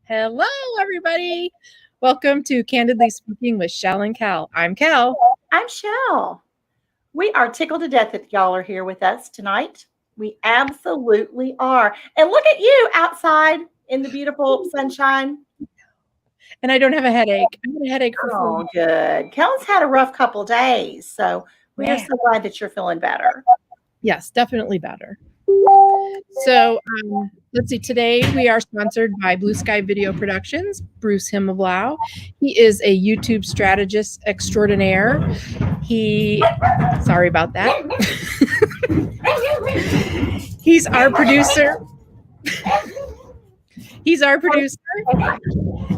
Hello, everybody. Welcome to Candidly Speaking with Chelle and Kelle. I'm Kelle. I'm Chelle. We are tickled to death that y'all are here with us tonight. We absolutely are. And look at you outside in the beautiful sunshine. And I don't have a headache. I had a headache for 4 Oh, good. Kellen's had a rough couple days, so we are so glad that you're feeling better. Yes, definitely better. So let's see. Today we are sponsored by Blue Sky Video Productions, Bruce Himmelblau. He is a YouTube strategist extraordinaire. Sorry about that. He's our producer. He's our producer,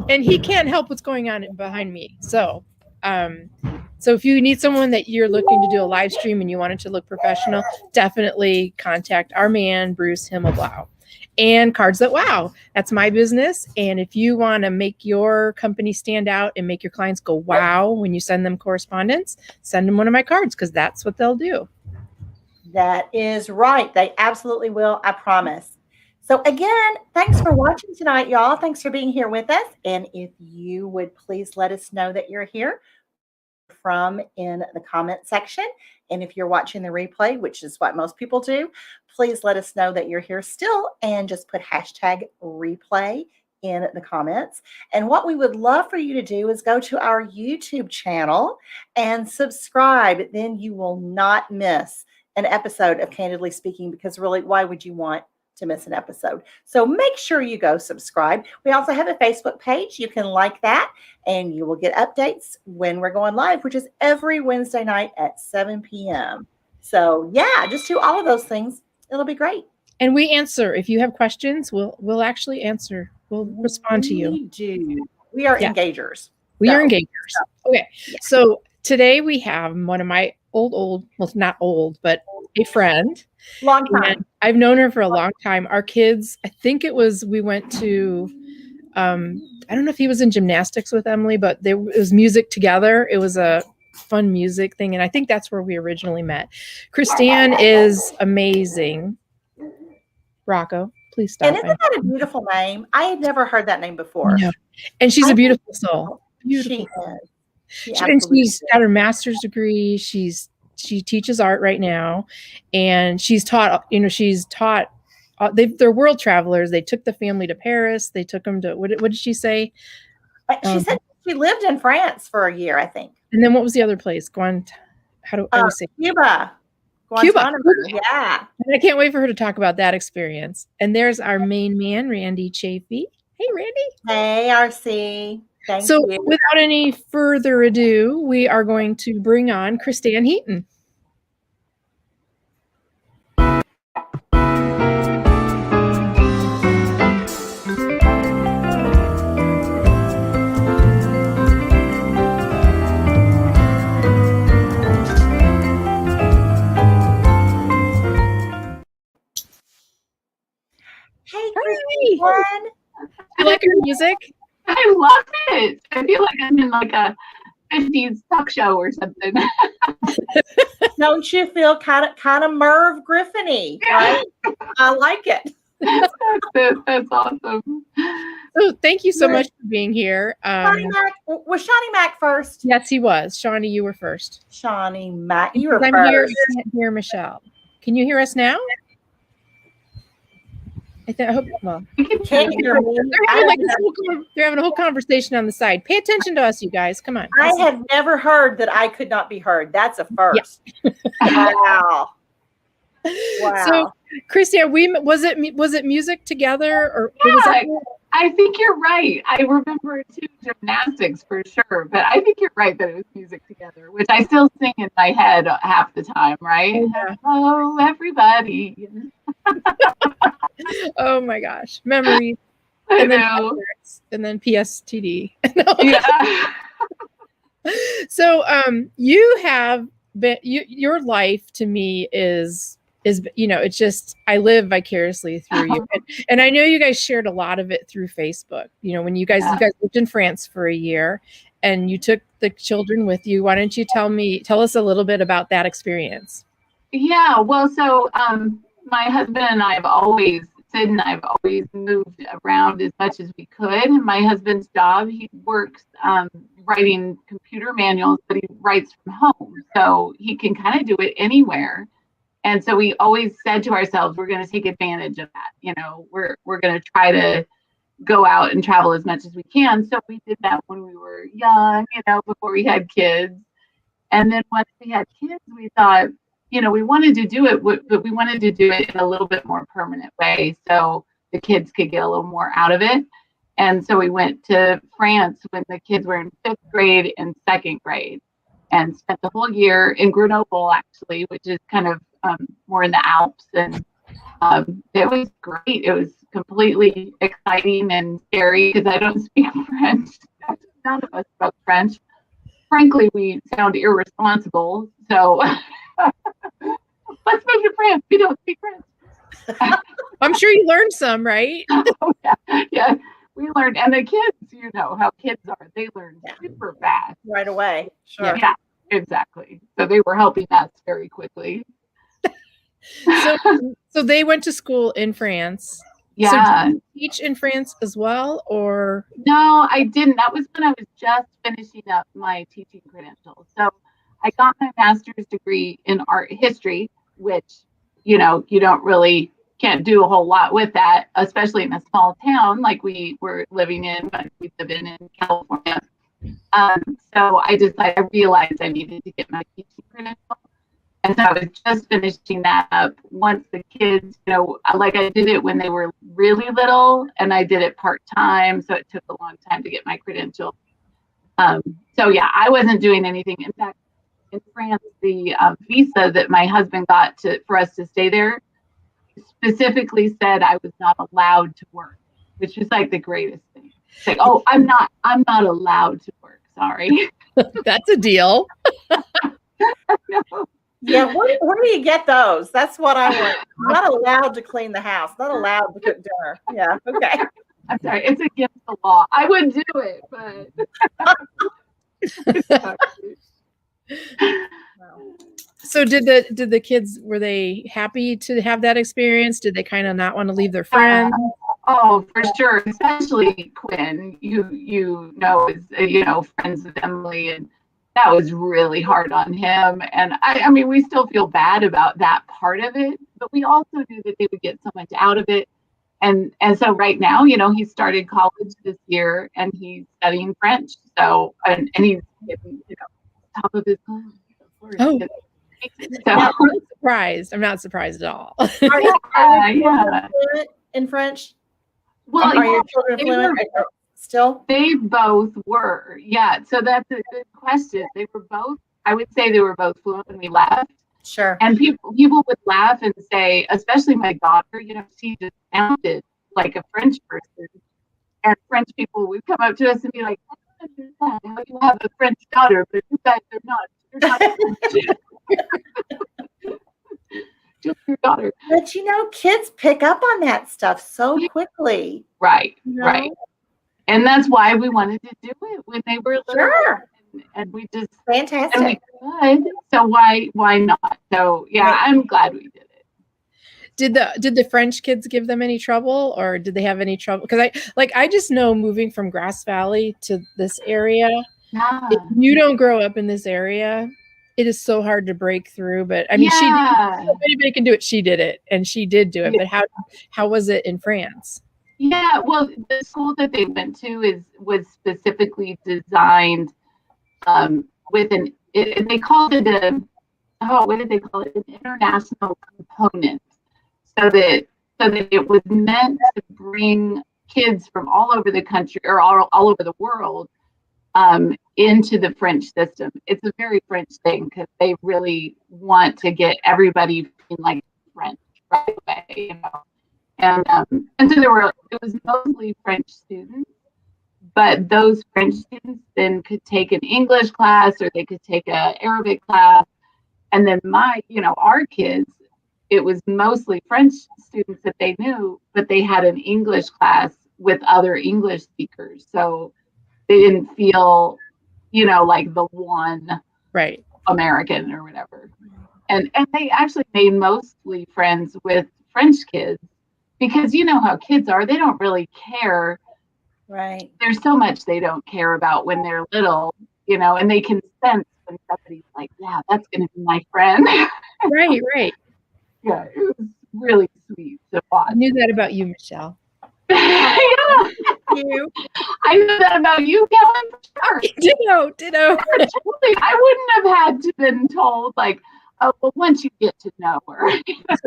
and he can't help what's going on behind me. So if you need someone that you're looking to do a live stream and you want it to look professional, definitely contact our man, Bruce Himmelblau. And Cards That Wow, that's my business. And if you want to make your company stand out and make your clients go wow when you send them correspondence, send them one of my cards, because that's what they'll do. That is right. They absolutely will, I promise. So again, thanks for watching tonight, y'all. Thanks for being here with us. And if you would please let us know that you're here from in the comment section. And if you're watching the replay, which is what most people do, please let us know that you're here still and just put hashtag replay in the comments. And what we would love for you to do is go to our YouTube channel and subscribe. Then you will not miss an episode of Candidly Speaking, because really, why would you want to miss an episode? So make sure you go subscribe. We also have a Facebook page. You can like that and you will get updates when we're going live, which is every Wednesday night at 7 p.m. So yeah, just do all of those things. It'll be great. And we answer. If you have questions, we'll actually ansanswer. We'll respond to you. We do. We are engagers. We are engagers. Okay. Yeah. So today we have one of my well, not old, but a friend. Long time. And I've known her for a long time. Our kids, I think we went to, I don't know if he was in gymnastics with Emily, but it was music together. It was a fun music thing. And I think that's where we originally met. Kristanne is amazing. Rocco, please stop. And isn't that a beautiful name? I had never heard that name before. No. And she's a beautiful soul. Beautiful. She's got her master's degree. She teaches art right now, and she's taught. They're world travelers. They took the family to Paris. They took them to what did she say? She said she lived in France for a year, I think. And then what was the other place? How do I say? Cuba. Cuba. Yeah. And I can't wait for her to talk about that experience. And there's our main man, Randy Chafee. Hey, Randy. Hey, RC. Thank you. So without any further ado, we are going to bring on Kristanne Heaton. Hey, everyone. You like her music? I love it. I feel like I'm in like a 50s talk show or something. Don't you feel kind of Merv Griffin-y, right? I like it. That's awesome. So thank you so much for being here. Was Shawnee Mac first? Yes, he was. Shawnee, you were first. Shawnee Mac, you were first. I'm here. I can't hear Michelle. Can you hear us now? I hope. Well, can't hear me. They're having a whole conversation on the side. Pay attention to us, you guys. Come on. I have never heard that I could not be heard. That's a first. Yeah. Wow. So, Kristanne, was it music together or? Yeah, I think you're right. I remember too gymnastics for sure, but I think you're right that it was music together, which I still sing in my head half the time, right? Yeah. Hello, everybody. Oh my gosh, memories. And then PSTD. Yeah. So you have been your life to me is it's just I live vicariously through you, and I know you guys shared a lot of it through Facebook. When you guys lived in France for a year, and you took the children with you. Why don't you tell us a little bit about that experience? Yeah, well, so my husband and I have always Sid and I have always moved around as much as we could. My husband's job, he works writing computer manuals, but he writes from home. So he can kind of do it anywhere. And so we always said to ourselves, we're going to take advantage of that. You know, we're going to try to go out and travel as much as we can. So we did that when we were young, you know, before we had kids. And then once we had kids, we thought, you know, we wanted to do it, but we wanted to do it in a little bit more permanent way so the kids could get a little more out of it. And so we went to France when the kids were in 5th grade and 2nd grade and spent the whole year in Grenoble, actually, which is kind of more in the Alps. And it was great. It was completely exciting and scary because I don't speak French. None of us spoke French. Frankly, we sound irresponsible. So let's move to France. We don't speak French. I'm sure you learned some, right? Oh, yeah. We learned, and the kids, you know how kids are. They learn super fast. Right away. Sure. Yeah, exactly. So they were helping us very quickly. So they went to school in France. Yeah. So did you teach in France as well, or? No, I didn't. That was when I was just finishing up my teaching credentials. So I got my master's degree in art history, which, you know, you can't do a whole lot with that, especially in a small town like we were living in, but we live in California. So I realized I needed to get my teaching credential. And so I was just finishing that up once the kids, you know, like I did it when they were really little and I did it part-time. So it took a long time to get my credential. So yeah, I wasn't doing anything. In fact, in France, the visa that my husband got for us to stay there specifically said I was not allowed to work, which is like the greatest thing. It's like, oh, I'm not allowed to work. Sorry. That's a deal. No. Yeah, where do you get those? That's what I want. I'm not allowed to clean the house. Not allowed to cook dinner. Yeah. Okay. I'm sorry. It's against the law. I would do it, but. So did the kids, were they happy to have that experience? Did they kind of not want to leave their friends? Oh, for sure. Especially Quinn, you know, is, you know, friends with Emily, and that was really hard on him. And I mean, we still feel bad about that part of it, but we also knew that they would get so much out of it. And so right now, you know, he started college this year and he's studying French. So, and he's getting, you know, top of his class. Oh, so, I'm not surprised at all. Are your children fluent in French? Well, are your children fluent still? They both were. Yeah. So that's a good question. They were both, I would say they were both fluent when we left. Sure. And people would laugh and say, especially my daughter, you know, she just sounded like a French person. And French people would come up to us and be like, I don't understand how you have a French daughter, but you guys are not. You're not just your daughter. But you know, kids pick up on that stuff so quickly. Right, you know? right. And that's why we wanted to do it when they were little. Sure. And we just fantastic. And we could, so why not? So yeah, right. I'm glad we did it. Did the French kids give them any trouble, or did they have any trouble? Because I just know, moving from Grass Valley to this area, if you don't grow up in this area, it is so hard to break through. But I mean, she did. If anybody can do it, she did it, and she did do it. But how was it in France? Yeah, well, the school that they went to was specifically designed with they called it what did they call it? An international component. So that it was meant to bring kids from all over the country or all over the world into the French system. It's a very French thing because they really want to get everybody feeling like French right away, you know. And so it was mostly French students, but those French students then could take an English class or they could take an Arabic class. And then our kids, it was mostly French students that they knew, but they had an English class with other English speakers. So they didn't feel, like the one right American or whatever. And they actually made mostly friends with French kids. because you know how kids are, they don't really care. Right. There's so much they don't care about when they're little, you know, and they can sense when somebody's like, yeah, that's going to be my friend. Right. Yeah, it was really sweet to watch. I knew that about you, Michelle. Yeah. You. I knew that about you, Kellen, for sure. Ditto. Yeah, totally. I wouldn't have had to been told, like, oh, well, once you get to know her.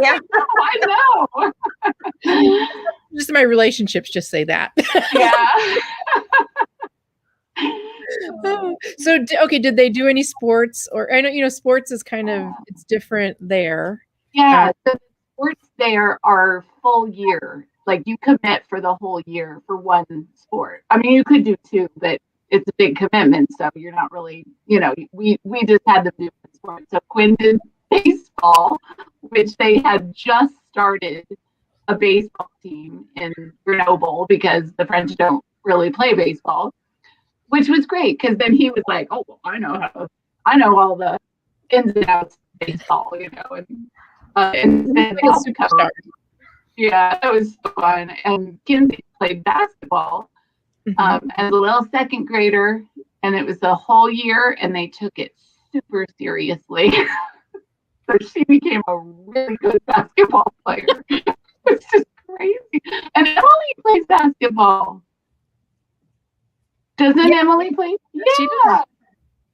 Yeah. I know. Just my relationships just say that. Yeah. So, okay, did they do any sports? Or I know, you know, sports is kind of, it's different there. Yeah, the sports there are full year. Like you commit for the whole year for one sport. I mean, you could do two, but it's a big commitment. So you're not really, you know, we just had them do one sport. So Quinn did baseball, which they had just started a baseball team in Grenoble because the French don't really play baseball, which was great because then he was like, oh, well, I know all the ins and outs of baseball, you know, and then they helped cover. Yeah, that was so fun. And Kinsey played basketball as a little second grader, and it was the whole year, and they took it super seriously. So she became a really good basketball player. It's just crazy. And Emily plays basketball. Doesn't Emily play? Yeah, she does.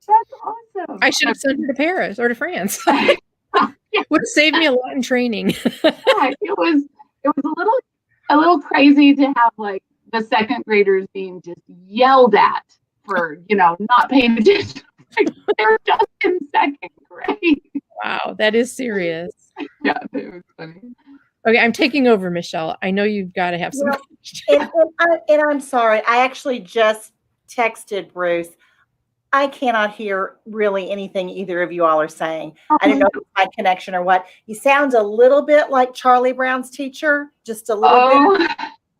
That's awesome. I should have sent her to Paris or to France. Would have saved me a lot in training. Yeah, it was a little crazy to have like the second graders being just yelled at for, you know, not paying attention. Like, they're just in second grade. Wow, that is serious. Yeah, it was funny. Okay, I'm taking over, Michelle. I know you've got to have some. And I'm sorry. I actually just texted Bruce. I cannot hear really anything either of you all are saying. I don't know if it's my connection or what. He sounds a little bit like Charlie Brown's teacher, just a little bit.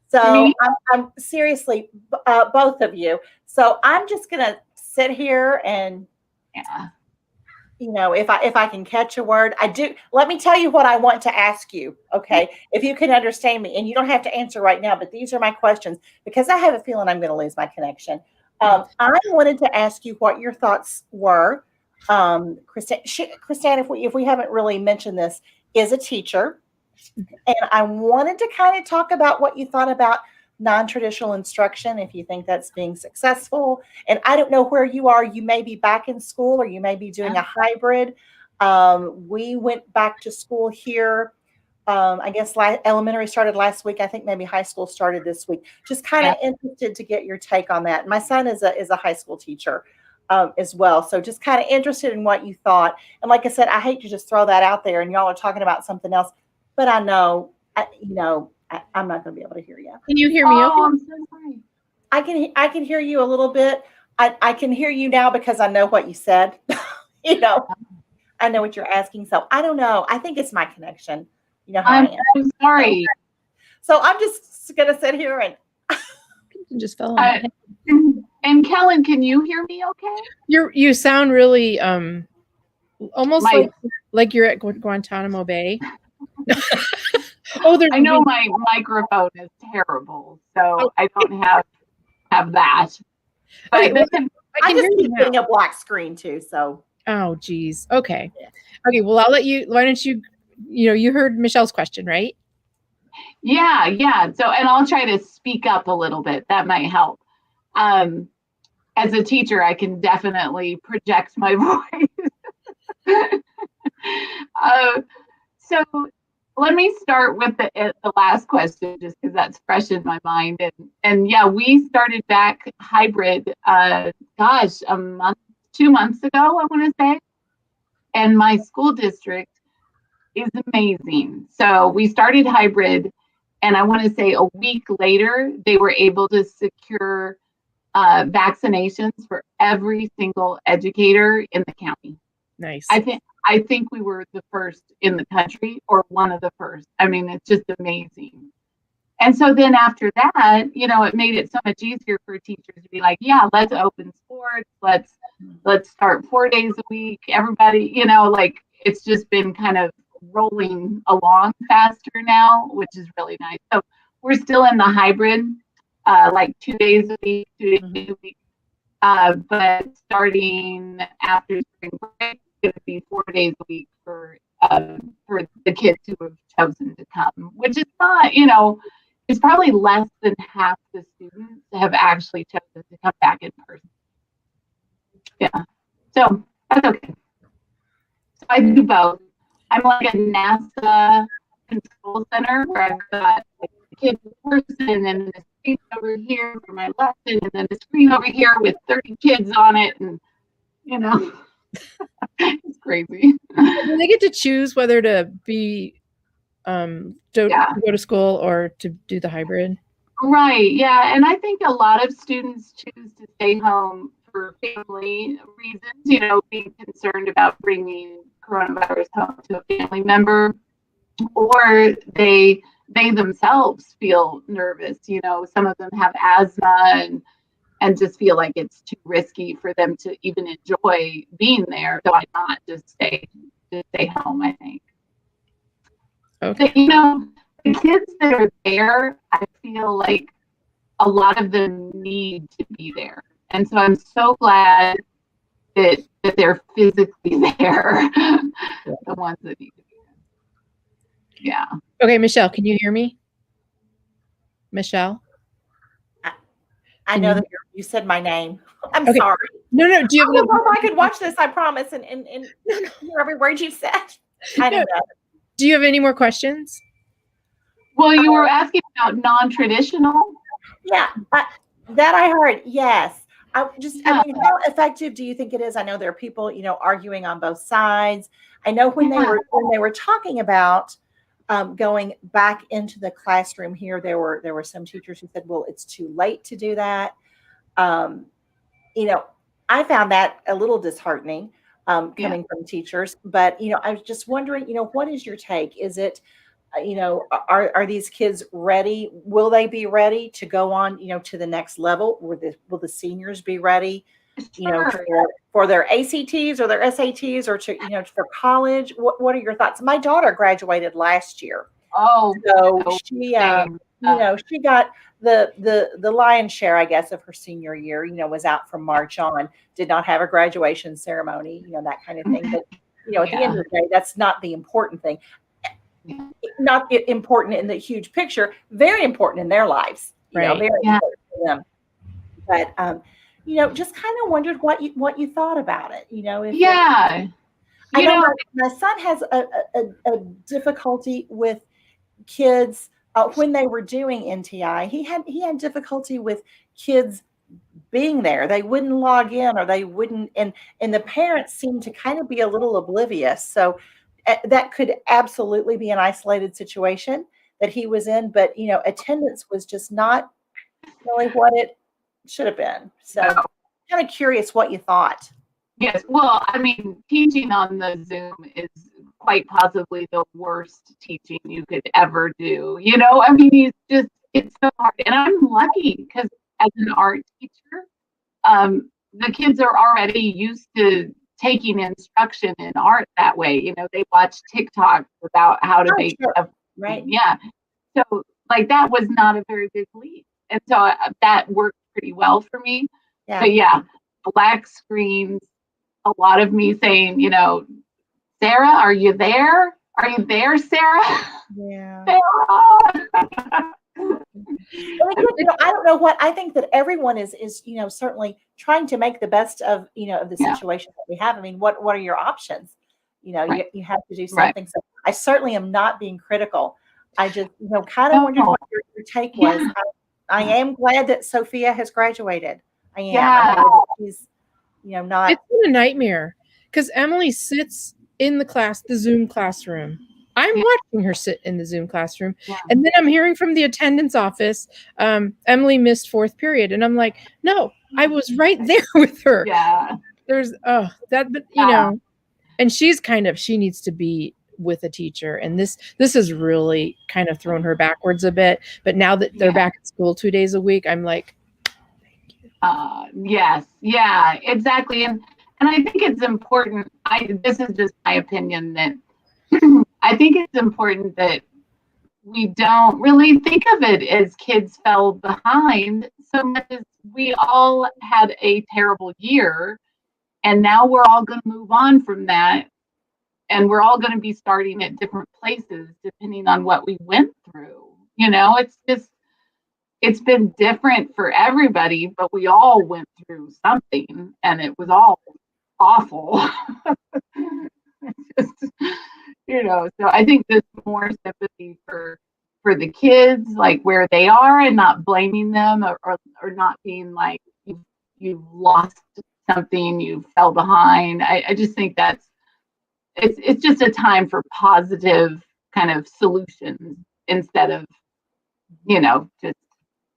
So I'm seriously, both of you. So I'm just going to sit here and, you know, if I can catch a word, I do. Let me tell you what I want to ask you. Okay. If you can understand me, and you don't have to answer right now, but these are my questions because I have a feeling I'm going to lose my connection. I wanted to ask you what your thoughts were. Kristanne, if we haven't really mentioned this, is a teacher. And I wanted to kind of talk about what you thought about non-traditional instruction, if you think that's being successful. And I don't know where you are. You may be back in school or you may be doing a hybrid. We went back to school here. I guess elementary started last week. I think maybe high school started this week. Just kind of interested to get your take on that. My son is a high school teacher as well. So just kind of interested in what you thought. And like I said, I hate to just throw that out there and y'all are talking about something else, but I know, I'm not going to be able to hear you. Can you hear me? Okay. I'm so sorry. I can hear you a little bit. I can hear you now because I know what you said. You know, I know what you're asking. So I don't know. I think it's my connection. You know how I am. I'm sorry. So I'm just going to sit here and just fell on my head. And Kellen, can you hear me okay? You sound really almost like you're at Guantanamo Bay. I know my microphone is terrible, so I don't have that. But okay, I just keep getting a black screen too. So oh geez. Okay. Okay. Well, I'll let you. Why don't you? You heard Michelle's question, right? Yeah. So, and I'll try to speak up a little bit. That might help. As a teacher, I can definitely project my voice. So let me start with the last question, just because that's fresh in my mind. And yeah, we started back hybrid, 2 months ago, I want to say. And my school district is amazing. So we started hybrid, and I want to say a week later, they were able to secure vaccinations for every single educator in the county. Nice. I think we were the first in the country, or one of the first. I mean, it's just amazing. And so then after that, it made it so much easier for teachers to be like, yeah, let's open sports. Let's start 4 days a week. Everybody, it's just been kind of rolling along faster now, which is really nice. So we're still in the hybrid, like 2 days a week, 2 days a week. But starting after spring break, it's going to be 4 days a week for the kids who have chosen to come, which is not, it's probably less than half the students have actually chosen to come back in person. Yeah, so that's okay. So I do both. I'm like a NASA control center where I've got like the kids person and then the screen over here for my lesson and then the screen over here with 30 kids on it, and it's crazy. Do they get to choose whether to be to go to school or to do the hybrid? Right. Yeah. And I think a lot of students choose to stay home for family reasons, being concerned about bringing coronavirus home to a family member, or they themselves feel nervous. Some of them have asthma and just feel like it's too risky for them to even enjoy being there. So why not just stay home, I think. Okay. But, the kids that are there, I feel like a lot of them need to be there. And so I'm so glad that they're physically there, the ones that need to be there. Yeah. Okay, Michelle, can you hear me? Michelle? I know that you said my name. I'm Okay. sorry. No. Do you have I could watch this, I promise, and hear every word you said. I don't know. Do you have any more questions? Well, you were asking about non-traditional. Yeah, that I heard. Yes. I mean, how effective do you think it is? I know there are people, arguing on both sides. I know when they were talking about going back into the classroom here, there were some teachers who said, well, it's too late to do that. I found that a little disheartening coming from teachers. But, I was just wondering, what is your take? Is it, are these kids ready? Will they be ready to go on, to the next level? Will the seniors be ready, for their ACTs or their SATs or for college? What are your thoughts? My daughter graduated last year. Oh, so she, she got the lion's share, I guess, of her senior year, was out from March on, did not have a graduation ceremony, that kind of thing. But, at the end of the day, that's not the important thing. Not important in the huge picture, very important in their lives, very important for them. But just kind of wondered what you thought about it. I know my son has a difficulty with kids when they were doing NTI. He had difficulty with kids being there. They wouldn't log in, or they wouldn't, and the parents seemed to kind of be a little oblivious. So that could absolutely be an isolated situation that he was in, but attendance was just not really what it should have been. So kind of curious what you thought. Yes, well, I mean, teaching on the Zoom is quite possibly the worst teaching you could ever do. I mean, it's so hard. And I'm lucky because as an art teacher, the kids are already used to taking instruction in art that way. They watch TikTok about how to make stuff. Right. Yeah. So like that was not a very big leap. And so that worked pretty well for me. Yeah. But yeah, black screens, a lot of me saying, Sarah, are you there? Are you there, Sarah? Yeah. Sarah! I don't know what I think that everyone is certainly trying to make the best of of the situation that we have. I mean, what are your options? You have to do something. So I certainly am not being critical. I just kind of wondered what your take was. I am glad that Sophia has graduated. I am. I'm glad that she's not. It's been a nightmare because Emily sits in the Zoom classroom. I'm watching her sit in the Zoom classroom. Yeah. And then I'm hearing from the attendance office, Emily missed 4th period. And I'm like, no, I was right there with her. Yeah. There's, and she needs to be with a teacher. And this has really kind of thrown her backwards a bit. But now that they're back at school 2 days a week, I'm like, thank you. Yes. Yeah, exactly. And I think it's important. This is just my opinion that I think it's important that we don't really think of it as kids fell behind so much as we all had a terrible year, and now we're all going to move on from that, and we're all going to be starting at different places depending on what we went through. It's been different for everybody, but we all went through something, and it was all awful. Just, so I think there's more sympathy for the kids, like where they are, and not blaming them or not being like you lost something, you fell behind. I just think it's just a time for positive kind of solutions instead of just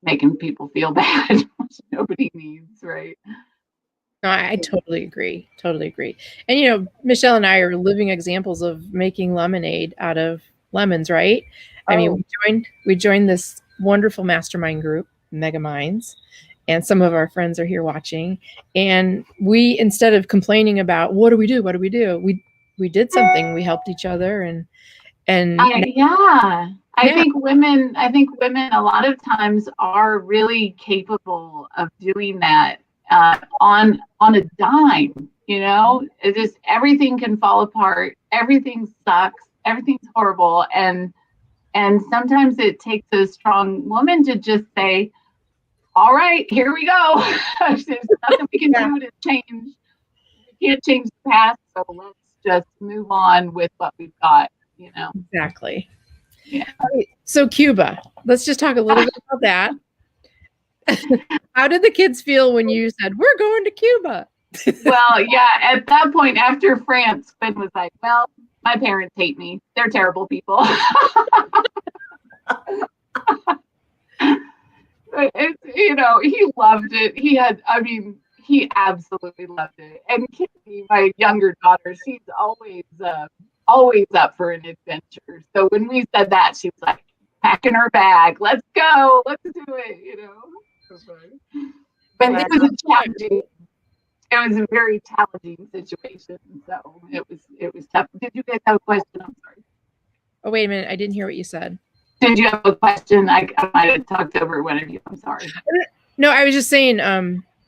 making people feel bad, which nobody needs, right? No, I totally agree. Totally agree. And Michelle and I are living examples of making lemonade out of lemons, right? I mean, we joined this wonderful mastermind group, Mega Minds, and some of our friends are here watching. And we, instead of complaining about what do we do, we did something. We helped each other, I think women a lot of times are really capable of doing that on a dime. It just, everything can fall apart, everything sucks, everything's horrible, and sometimes it takes a strong woman to just say, all right, here we go. There's nothing we can do to change. We can't change the past, so let's just move on with what we've got. Exactly. Yeah. Okay, so Cuba, let's just talk a little bit about that. How did the kids feel when you said, we're going to Cuba? Well, yeah, at that point after France, Finn was like, well, my parents hate me. They're terrible people. He loved it. He absolutely loved it. And Kitty, my younger daughter, she's always up for an adventure. So when we said that, she was like packing her bag. Let's go. Let's do it. But it was a very challenging situation. So it was tough. Did you guys have a question? I'm sorry. Oh, wait a minute. I didn't hear what you said. Did you have a question? I might have talked over one of you. I'm sorry. No, I was just saying,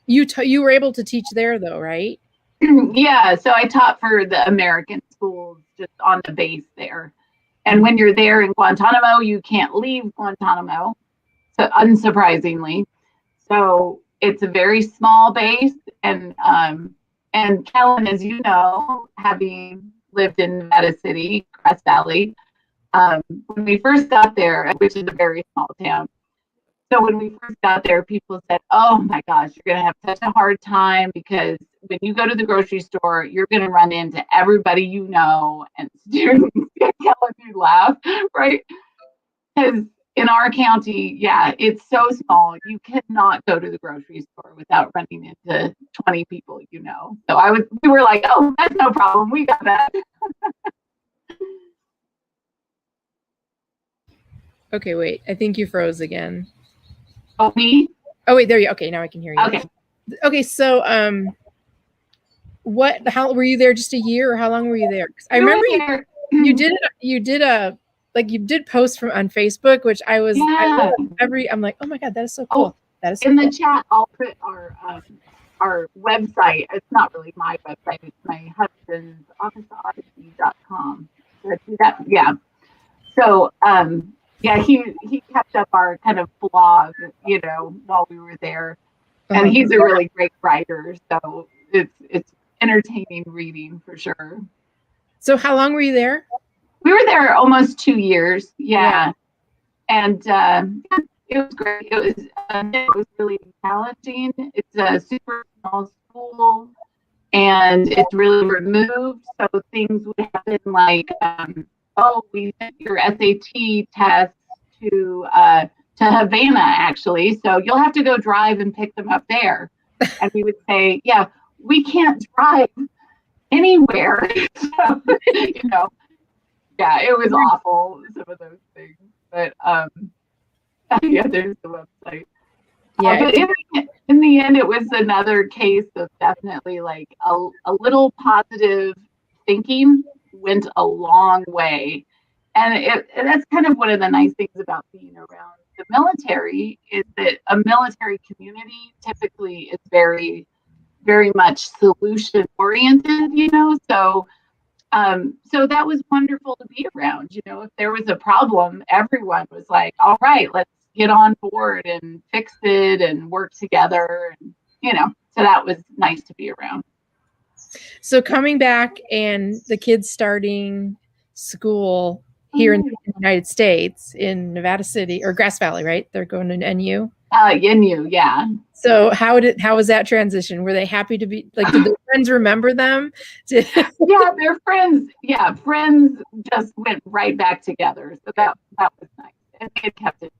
you were able to teach there though, right? Yeah. So I taught for the American schools just on the base there. And when you're there in Guantanamo, you can't leave Guantanamo, so unsurprisingly. So it's a very small base. And Kellen, as you know, having lived in Nevada City, Crest Valley, when we first got there, which is a very small town. So when we first got there, people said, oh my gosh, you're going to have such a hard time because when you go to the grocery store, you're going to run into everybody you know and students. Kellen, you laugh, right? Because in our county, it's so small. You cannot go to the grocery store without running into 20 people you know. So we were like, oh, that's no problem. We got that. Okay, wait. I think you froze again. Oh, me? Oh, wait, there you. Okay, now I can hear you. Okay. Okay, so how were you there? Just a year, or how long were you there? I remember you did post on Facebook, which I was I'm like, oh my god, that is so cool. That is so in cool. The chat. I'll put our website. It's not really my website. It's my husband's officeodyssey.com. Did I do that? Yeah. So he kept up our kind of blog, while we were there. And he's a really great writer, so it's entertaining reading for sure. So how long were you there? We were there almost 2 years. Yeah. And it was great. It was really challenging. It's a super small school, and it's really removed. So things would happen like, we sent your SAT test to Havana, actually. So you'll have to go drive and pick them up there. And we would say, yeah, we can't drive anywhere. So, it was awful, some of those things. But there's the website. Yeah. But in the end, it was another case of definitely like a little positive thinking, went a long way. And that's kind of one of the nice things about being around the military, is that a military community typically is very, very much solution oriented, so so that was wonderful to be around. If there was a problem, everyone was like, all right, let's get on board and fix it and work together. And, so that was nice to be around. So coming back and the kids starting school here in the United States, in Nevada City or Grass Valley, right? They're going to NU. NU, yeah. So how was that transition? Were they happy to be like? Did their friends remember them? Yeah, their friends. Yeah, friends just went right back together. So that was nice, and they had kept it.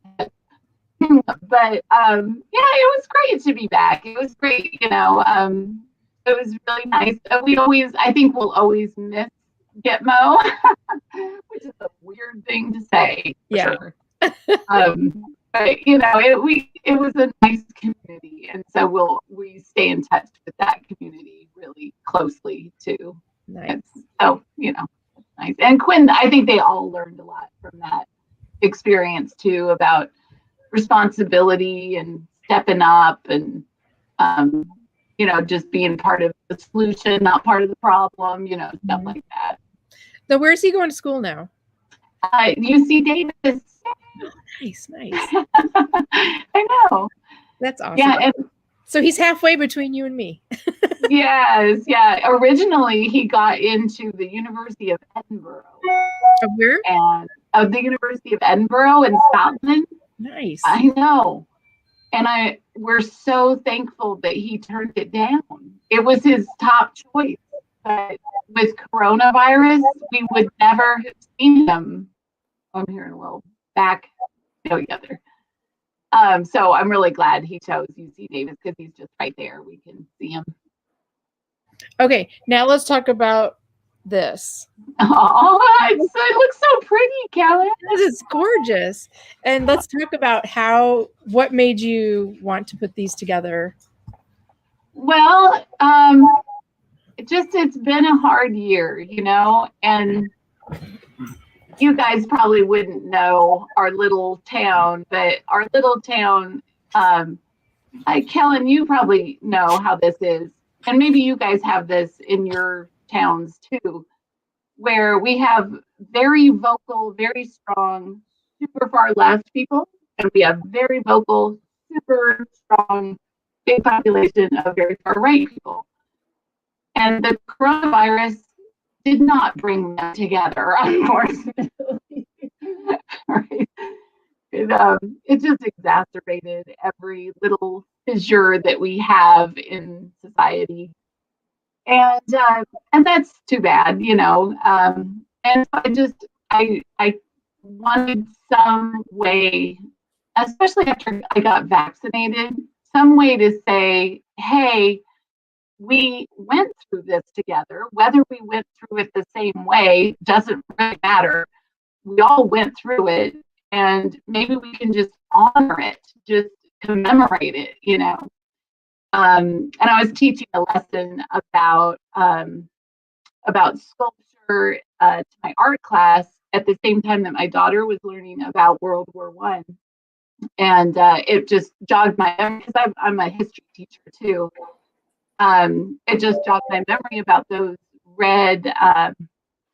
But yeah, it was great to be back. It was great, it was really nice. I think we'll always miss Gitmo, which is a weird thing to say. Yeah. Sure. But it was a nice community, and so we stay in touch with that community really closely too. Nice. So it's nice. And Quinn, I think they all learned a lot from that experience too, about responsibility and stepping up and just being part of the solution, not part of the problem, stuff like that. So where's he going to school now? UC Davis. Nice. I know. That's awesome. Yeah, and so he's halfway between you and me. Yes, yeah. Originally, he got into the University of Edinburgh. Of where? And of the University of Edinburgh in Scotland. Nice. I know. And we're so thankful that he turned it down. It was his top choice. But with coronavirus, we would never have seen him. I'm hearing a little back together. So I'm really glad he chose UC Davis, because he's just right there. We can see him. Okay, now let's talk about this. Oh, it looks so pretty, Kellen. It's gorgeous. And let's talk about what made you want to put these together. Well, it's been a hard year, and you guys probably wouldn't know our little town, but our little town, Kellen, you probably know how this is. And maybe you guys have this in your towns too, where we have very vocal, very strong, super far left people, and we have very vocal, super strong, big population of very far right people. And the coronavirus did not bring them together, unfortunately. Right? It just exacerbated every little fissure that we have in society, and that's too bad, And I wanted some way, especially after I got vaccinated, some way to say, hey, we went through this together. Whether we went through it the same way doesn't really matter. We all went through it, and maybe we can just honor it, just commemorate it, And I was teaching a lesson about sculpture to my art class at the same time that my daughter was learning about World War I. And it just jogged my memory, because I'm a history teacher too. It just jogged my memory about those red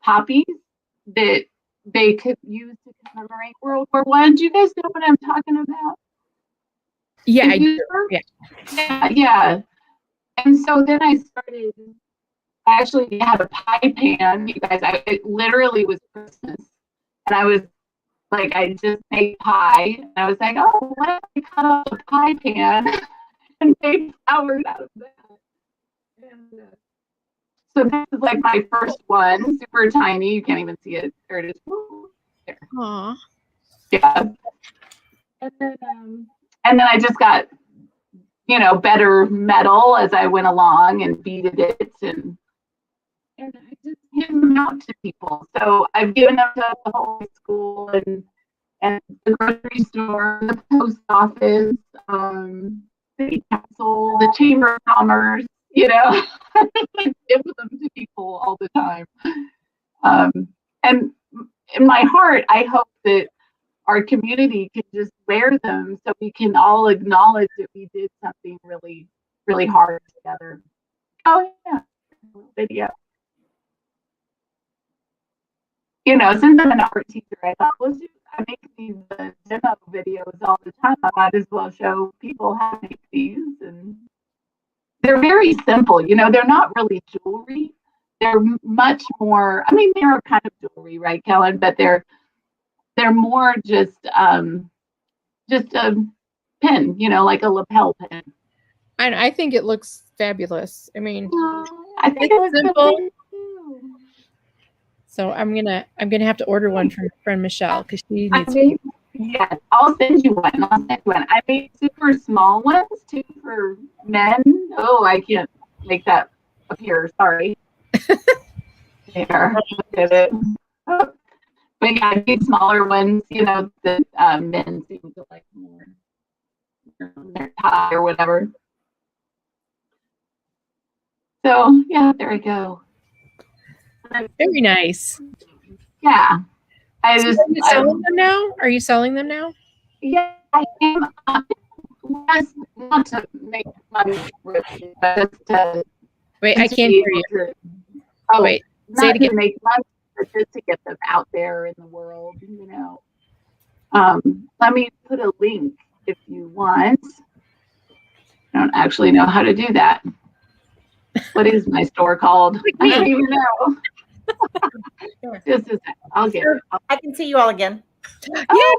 poppies that they could use to commemorate World War I. Do you guys know what I'm talking about? Yeah, I do. Yeah. And so then I actually had a pie pan, you guys. It literally was Christmas. And I was like, I just made pie. And I was like, oh, what if I cut off a pie pan and made flowers out of that? And so this is like my first one, super tiny. You can't even see it. There it is. There. Aww. Yeah. And then I just got, better metal as I went along and beaded it, and I just handed them out to people. So I've given them to the whole school and the grocery store, the post office, city council, the Chamber of Commerce, I give them to people all the time. And in my heart, I hope that our community can just wear them so we can all acknowledge that we did something really, really hard together. Oh, yeah. Video. You know, since I'm an art teacher, I thought, I make these demo videos all the time. I might as well show people how to make these. And they're very simple. You know, they're not really jewelry. They're much more, I mean, they're kind of jewelry, right, Kellen? But they're more just a pin, you know, like a lapel pin. And I think it looks fabulous. I mean, I think it's simple. So I'm gonna have to order one from my friend Michelle because she needs. Yes, I'll send you one. I made super small ones too for men. Oh, I can't make that appear. Sorry. There, look at it. Oh. But yeah, I made smaller ones. You know, that men seem to like more. Their tie or whatever. So yeah, there we go. Very nice. Yeah. Are you selling them now? Are you selling them now? Yeah, I am. Not to make money, but just to. Wait, I can't hear you. Oh, wait. Say it again. To make money, but just to get them out there in the world, you know. Let me put a link if you want. I don't actually know how to do that. What is my store called? I don't even know. Just a sec. I'll get it. I can see you all again. Oh,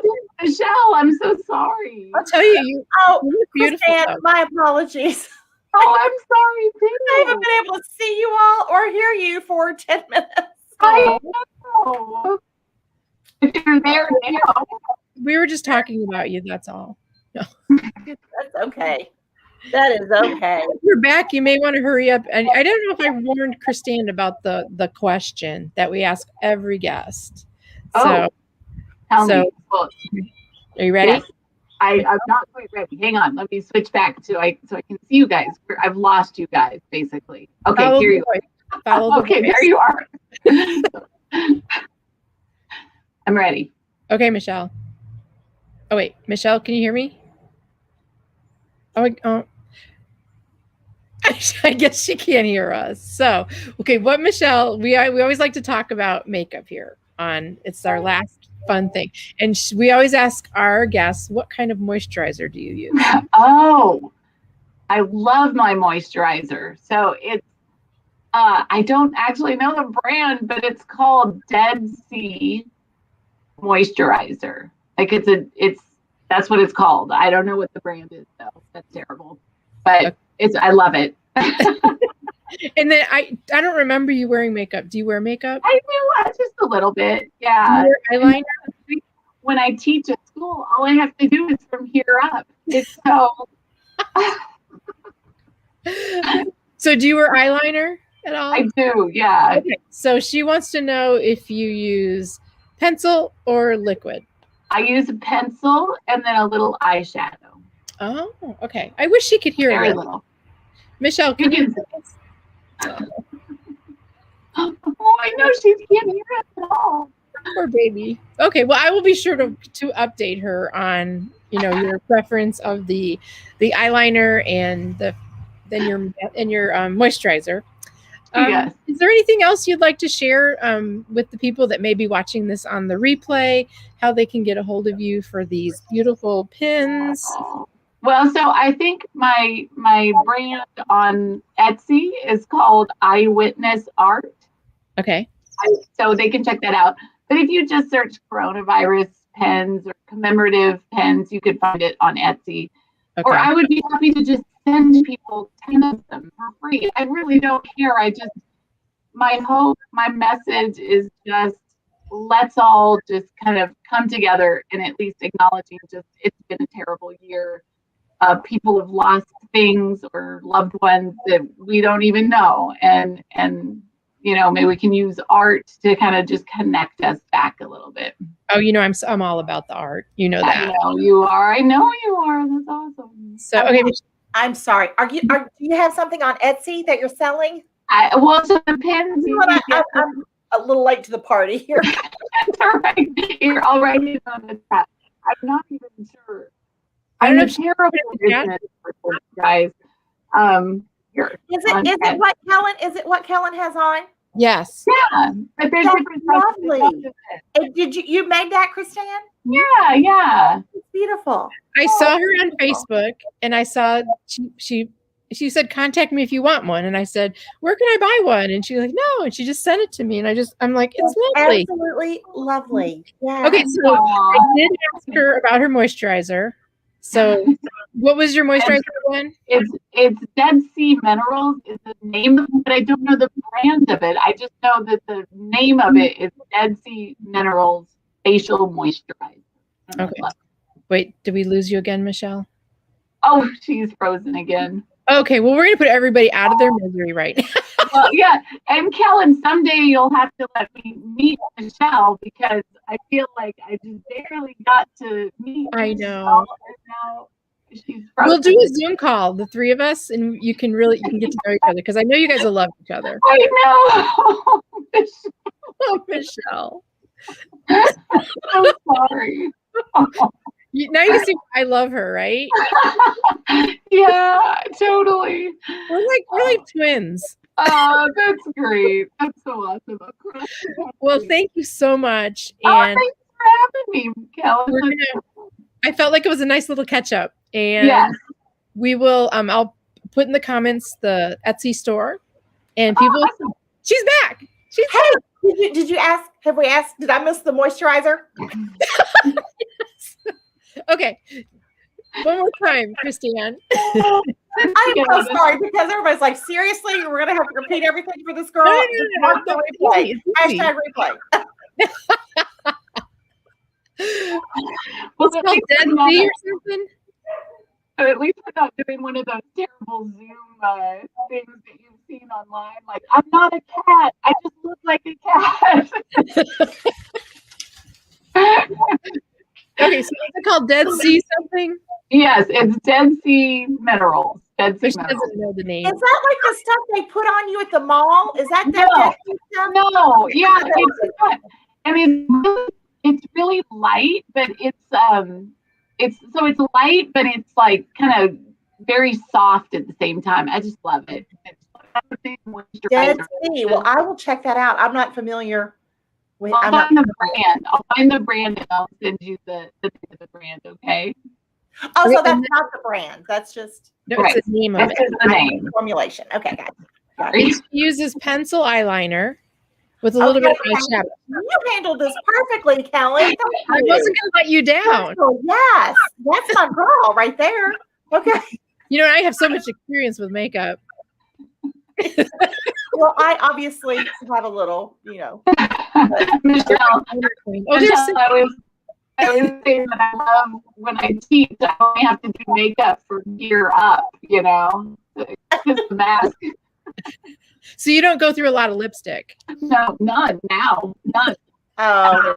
good. Michelle, I'm so sorry. I'll tell you. You beautiful. Kristanne, my apologies. Oh, I'm sorry too. I haven't been able to see you all or hear you for 10 minutes. I know. If you're there now. We were just talking about you. That's all. No. That's okay. That is okay. If you're back, you may want to hurry up. And I don't know if I warned Kristanne about the question that we ask every guest. Tell me. Well, are you ready? Yes. I'm not quite ready. Hang on. Let me switch back so I can see you guys. I've lost you guys, basically. Okay, here you are. Okay, there you are. I'm ready. Okay, Michelle. Oh, wait. Michelle, can you hear me? Oh. I guess she can't hear us. So, okay, what Michelle, we always like to talk about makeup here it's our last fun thing. And we always ask our guests, what kind of moisturizer do you use? Oh, I love my moisturizer. So it's, I don't actually know the brand, but it's called Dead Sea Moisturizer. Like that's what it's called. I don't know what the brand is though. That's terrible. But I love it. And then I don't remember you wearing makeup. Do you wear makeup? I do, just a little bit. Yeah. Do you wear eyeliner? When I teach at school, all I have to do is from here up. It's so. So do you wear eyeliner at all? I do, yeah. Okay. So she wants to know if you use pencil or liquid. I use a pencil and then a little eyeshadow. Oh, okay. I wish she could hear Very it. little. Michelle, can you? Oh, I know she can't hear us at all. Poor baby. Okay, well, I will be sure to update her on your preference of the eyeliner and your moisturizer. Yes. Is there anything else you'd like to share with the people that may be watching this on the replay? How they can get a hold of you for these beautiful pins? Well, so I think my brand on Etsy is called Eyewitness Art. Okay. So they can check that out. But if you just search coronavirus pens or commemorative pens, you could find it on Etsy. Okay. Or I would be happy to just send people 10 of them for free. I really don't care. My hope, my message is just, let's all just kind of come together and at least acknowledging it's been a terrible year. People have lost things or loved ones that we don't even know. And maybe we can use art to kind of just connect us back a little bit. Oh, I'm all about the art. You know that. I know you are. I know you are. That's awesome. So, okay. I'm sorry. Do you have something on Etsy that you're selling? So the pins. a little late to the party here. That's all right. You're already on the chat. I'm not even sure. I don't know I'm if terrible business person, guys. Here. Is it what Kellen? Is it what Kellen has on? Yes. Yeah, but there's That's different lovely. And did you made that, Kristanne? Yeah. It's beautiful. I saw her on Facebook, and I saw she said, "Contact me if you want one." And I said, "Where can I buy one?" And she's like, "No." And she just sent it to me, and I'm like, "It's lovely." Absolutely lovely. Yeah. Okay, so I did ask her about her moisturizer. So, what was your moisturizer again? It's Dead Sea Minerals is the name of it, but I don't know the brand of it. I just know that the name of it is Dead Sea Minerals Facial Moisturizer. Okay. Wait, did we lose you again, Michelle? Oh, she's frozen again. Okay, well, we're going to put everybody out of their misery right now. Well, yeah, and Kellen, someday you'll have to let me meet Michelle because I feel like I just barely got to meet I Michelle, know. and now she's frozen. We'll do a Zoom call, the three of us, and you can get to know each other because I know you guys will love each other. I know. Oh, Michelle. I'm sorry. Now you see why I love her, right? Yeah, totally. We're like twins. Oh, that's great. That's so awesome. Well, thank you so much. Oh, And thanks for having me, Kellen. I felt like it was a nice little catch up. And yes. we will I'll put in the comments the Etsy store, and people awesome. She's back. She's back. Did you ask? Have we asked? Did I miss the moisturizer? Yes. Okay. One more time, Kristanne. I'm so sorry because everybody's like, seriously, we're gonna have to repeat everything for this girl. No, replay. Hashtag replay. What's it called, Dead Sea or something? At least we're not doing one of those terrible Zoom things that you've seen online. Like, I'm not a cat. I just look like a cat. Okay, so what's it called? Dead Sea something? Yes, it's Dead Sea Minerals. Dead Sea Minerals. Doesn't know the name. Is that like the stuff they put on you at the mall? Is that Dead Sea stuff? No, yeah, it's not. I mean, it's really light, but it's light, but it's like kind of very soft at the same time. I just love it. Dead Sea. Well, I will check that out. I'm not familiar. I'll find the brand. I'll find the brand and I'll send you the brand, okay? Oh, so that's not the brand. That's just it's the name of it. That's the name. Formulation. Okay, got it. It uses pencil eyeliner with a little bit of eyeshadow. You handled this perfectly, Kellen. I wasn't going to let you down. Yes, that's my girl right there. Okay. You know, I have so much experience with makeup. Well, I obviously have a little, Michelle, I was saying that I love when I teach, I only have to do makeup for gear up, because the mask. So you don't go through a lot of lipstick? No, none now. None. Oh,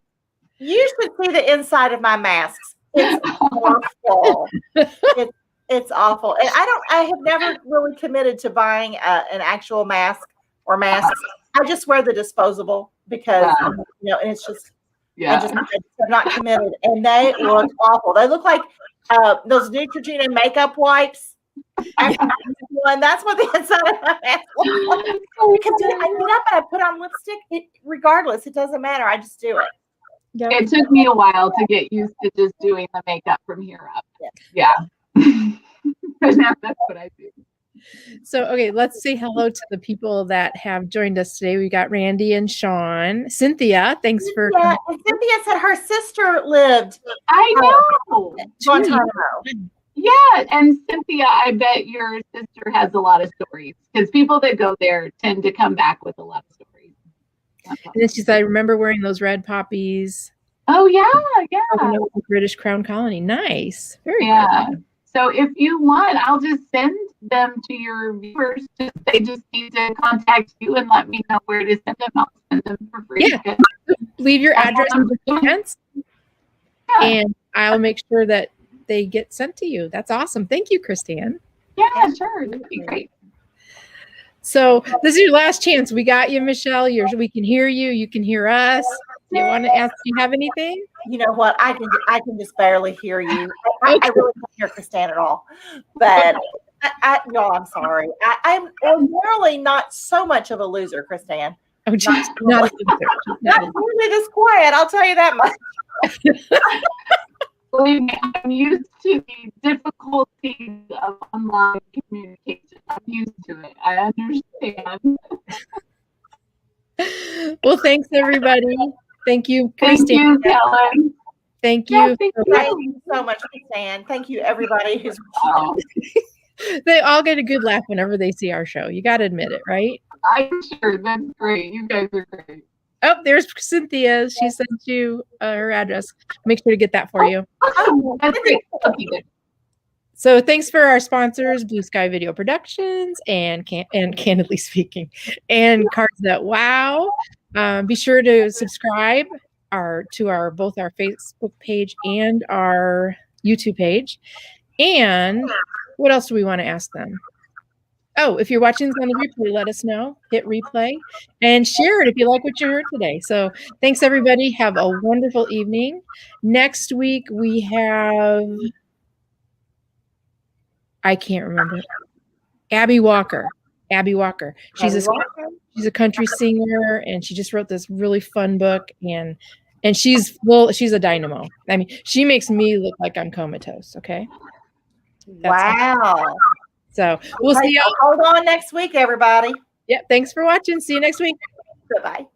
you should see the inside of my masks. It's awful. It's awful. And I have never really committed to buying an actual mask or masks. I just wear the disposable because, and it's just, I just have not committed. And they look awful. They look like those Neutrogena makeup wipes. And that's what the inside of my mask looks like. Because I get up and I put on lipstick, regardless, it doesn't matter. I just do it. Yep. It took me a while to get used to just doing the makeup from here up. Yeah. But now that's what I do. So, okay, let's say hello to the people that have joined us today. We got Randy and Sean. Cynthia, thanks for coming. Cynthia said her sister lived. I know. Guantanamo. Yeah, and Cynthia, I bet your sister has a lot of stories because people that go there tend to come back with a lot of stories. And then she said, I remember wearing those red poppies. Oh, yeah. The British Crown Colony. Nice. Very good. So if you want, I'll just send them to your viewers. They just need to contact you and let me know where to send them. I'll send them for free. Yeah. Leave your address in the comments, and I'll make sure that they get sent to you. That's awesome. Thank you, Kristanne. Yeah, sure. That'd be great. So this is your last chance. We got you, Michelle. We can hear you. You can hear us. Do you want to ask? Do you have anything? You know what? I can just barely hear you. I really can't hear Kristanne at all. But no, I'm sorry. I'm ordinarily not so much of a loser, Kristanne. Oh, geez, not a loser. Not really this quiet. I'll tell you that much. Believe me, I'm used to the difficulties of online communication. I'm used to it. I understand. Well, thanks everybody. Thank you, Kristanne. Thank you, Kellen. Thank you. Yeah, thank Thank you so much, Kristanne. Thank you, everybody who's watching. They all get a good laugh whenever they see our show. You got to admit it, right? I'm sure. That's great. You guys are great. Oh, there's Cynthia. She sent you her address. Make sure to get that for you. Oh, that's great. Okay, good. So thanks for our sponsors, Blue Sky Video Productions and Candidly Speaking and Cards That Wow. Be sure to subscribe to both our Facebook page and our YouTube page. And what else do we want to ask them? Oh, if you're watching this on the replay, let us know. Hit replay and share it if you like what you heard today. So thanks, everybody. Have a wonderful evening. Next week, we have, I can't remember, Abby Walker. She's a country singer, and she just wrote this really fun book, and she's a dynamo. I mean, she makes me look like I'm comatose, okay? Wow. So we'll see you. Hold on next week, everybody. Yeah, thanks for watching. See you next week. Goodbye.